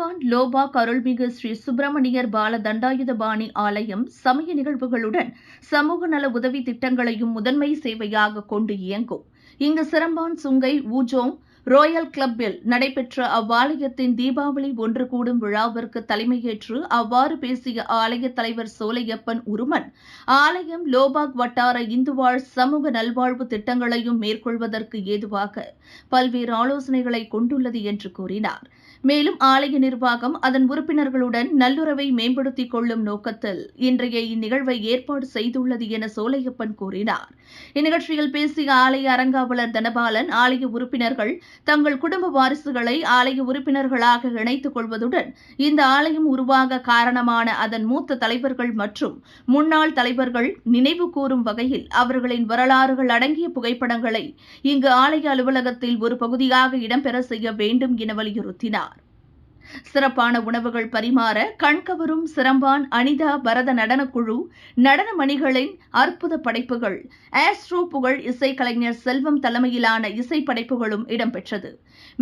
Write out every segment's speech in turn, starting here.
Seremban லோபா அருள்மிகு ஸ்ரீ சுப்பிரமணியர் பால தண்டாயுதபாணி ஆலயம் சமய நிகழ்வுகளுடன் சமூக நல உதவி திட்டங்களையும் முதன்மை சேவையாக கொண்டு இயங்கும். இங்கு சிரம்பான் சுங்கை ஊஜோங் ரோயல் கிளப்பில் நடைபெற்ற அவ்வாலயத்தின் தீபாவளி ஒன்று கூடும் விழாவிற்கு தலைமையேற்று அவ்வாறு பேசிய ஆலய தலைவர் சோலையப்பன் உருமன், ஆலயம் லோபாக் வட்டார இந்துவாழ் சமூக நல்வாழ்வு திட்டங்களையும் மேற்கொள்வதற்கு ஏதுவாக பல்வேறு ஆலோசனைகளை கொண்டுள்ளது என்று கூறினார். மேலும் ஆலய நிர்வாகம் அதன் உறுப்பினர்களுடன் நல்லுறவை மேம்படுத்திக் கொள்ளும் நோக்கத்தில் இன்றைய இந்நிகழ்வை ஏற்பாடு செய்துள்ளது என சோலையப்பன் கூறினார். இந்நிகழ்ச்சியில் பேசிய ஆலய அறங்காவலர் தனபாலன், ஆலய உறுப்பினர்கள் தங்கள் குடும்ப வாரிசுகளை ஆலய உறுப்பினர்களாக இணைத்துக் கொள்வதுடன் இந்த ஆலயம் உருவாக காரணமான அதன் மூத்த தலைவர்கள் மற்றும் முன்னாள் தலைவர்கள் நினைவு கூறும் வகையில் அவர்களின் வரலாறுகள் அடங்கிய புகைப்படங்களை இங்கு ஆலய அலுவலகத்தில் ஒரு பகுதியாக இடம்பெற செய்ய வேண்டும் என வலியுறுத்தினார். சிறப்பான உணவுகள் பரிமாற கண்கவரும் சிரம்பான் அனிதா பரத நடனக்குழு நடன மணிகளின் அற்புத படைப்புகள், ஆஸ்ட்ரோ புகழ் இசைக்கலைஞர் செல்வம் தலைமையிலான இசை படைப்புகளும் இடம்பெற்றது.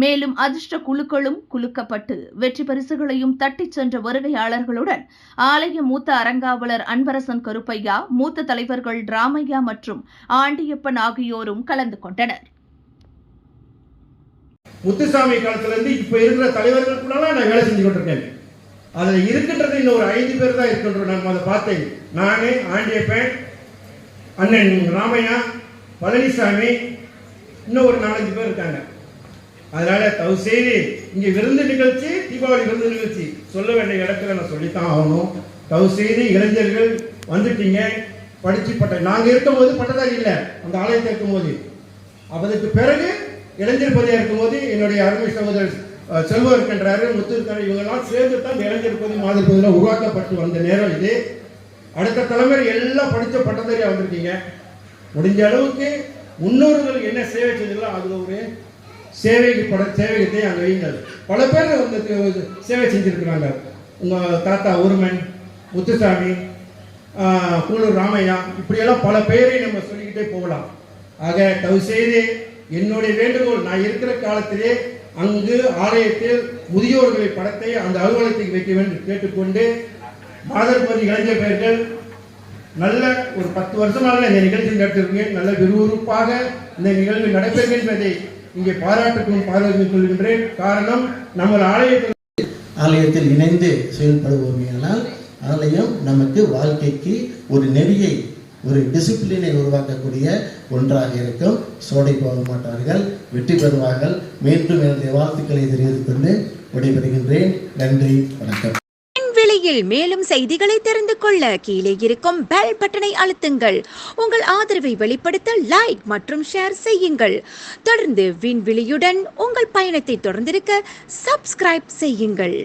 மேலும் அதிர்ஷ்ட குழுக்களும் குலுக்கப்பட்டு வெற்றி பரிசுகளையும் தட்டிச் சென்ற வருகையாளர்களுடன் ஆலய மூத்த அறங்காவலர் அன்பரசன் கருப்பையா, மூத்த தலைவர்கள் ராமையா மற்றும் ஆண்டியப்பன் ஆகியோரும் கலந்து கொண்டனர். முத்துசாமி காலத்திலிருந்து இப்ப இருக்கிற தலைவர்களுக்குள்ளலாம் நான் வேலை செஞ்சு கொண்டிருக்கேன். அதுல இருக்கின்றது இன்னும் ஒரு 5 பேர் தான் இருக்கின்றோம். நான் அதை பார்த்தேன். நானே, ஆண்டியப்பன், அண்ணன் ராமையா, பழனிசாமி, இன்னும் ஒரு 4-5 பேர் இருக்காங்க. அதனால தயவு செய்து இங்க விருந்து நிகழ்ச்சி, தீபாவளி விருந்து நிகழ்ச்சி சொல்ல வேண்டிய இடத்துல நான் சொல்லித்தான் ஆகணும். தயவு செய்து இளைஞர்கள் வந்துட்டீங்க, படிச்சு நாங்க இருக்கும் போது பட்டதாரி இல்லை, அந்த ஆலயத்தை இருக்கும் போது. அதுக்கு பிறகு இளைஞர் பதவியாக இருக்கும்போது என்னுடைய அருமை சகோதரர் செல்வம் இருக்கின்றாரு, முத்து இருக்காரு, இவங்கெல்லாம் சேர்ந்து தான் இளைஞர் பதவி மாதிரி பகுதியில் உருவாக்கப்பட்டு வந்த நேரம் இது. அடுத்த தலைமுறை எல்லாம் படித்த பட்டதாரியாக வந்திருக்கீங்க. முடிஞ்ச அளவுக்கு முன்னோர்கள் என்ன சேவை செஞ்சீங்களோ அது ஒரு சேவையத்தை அங்கே வைங்கள். பல பேர் வந்து சேவை செஞ்சிருக்கிறாங்க. உங்கள் தாத்தா உருமன், முத்துசாமி, கூலூர் ராமையா, இப்படியெல்லாம் பல பெயரை நம்ம சொல்லிக்கிட்டே போகலாம். ஆக தயவு செய்து என்னுடைய வேண்டுகோள், நான் இருக்கிற காலத்திலே அங்கு ஆலயத்தில் முதியோர்களை படத்தை அந்த அலுவலகத்துக்கு வைக்க வேண்டும் கேட்டுக்கொண்டு, மாதர்பதி இளைஞர் பெயர்கள் நல்ல ஒரு 10 வருஷமாக இந்த நிகழ்ச்சி நடத்திருக்கீங்க. நல்ல விறுவிறுப்பாக இந்த நிகழ்வு நடைபெறுகின்றதை இங்கே பாராட்டுக்கும் பாராட்டு கொள்கின்றேன். காரணம், நம்ம ஆலயத்தில் இணைந்து செயல்படுவோமையானால் ஆலயம் நமக்கு வாழ்க்கைக்கு ஒரு நெறியை, ஒரு டிசிப்ளினை உருவாக்கக்கூடிய ஒன்றாக இருக்கும். சோடை போக மாட்டார்கள், வெற்றி பெறுவார்கள். மீண்டும் என்னுடைய வாழ்த்துக்களை தெரிவித்துக் கொண்டு விடைபெறுகின்றேன். நன்றி, வணக்கம். விலையில் மேலும் செய்திகளை தெரிந்து கொள்ள கீழே இருக்கும் பெல் பட்டனை அழுத்துங்கள். உங்கள் ஆதரவை வெளிப்படுத்த லைக் மற்றும் ஷேர் செய்யுங்கள். தொடர்ந்து விண்வெளியுடன் உங்கள் பயணத்தை தொடர்ந்திருக்க சப்ஸ்கிரைப் செய்யுங்கள்.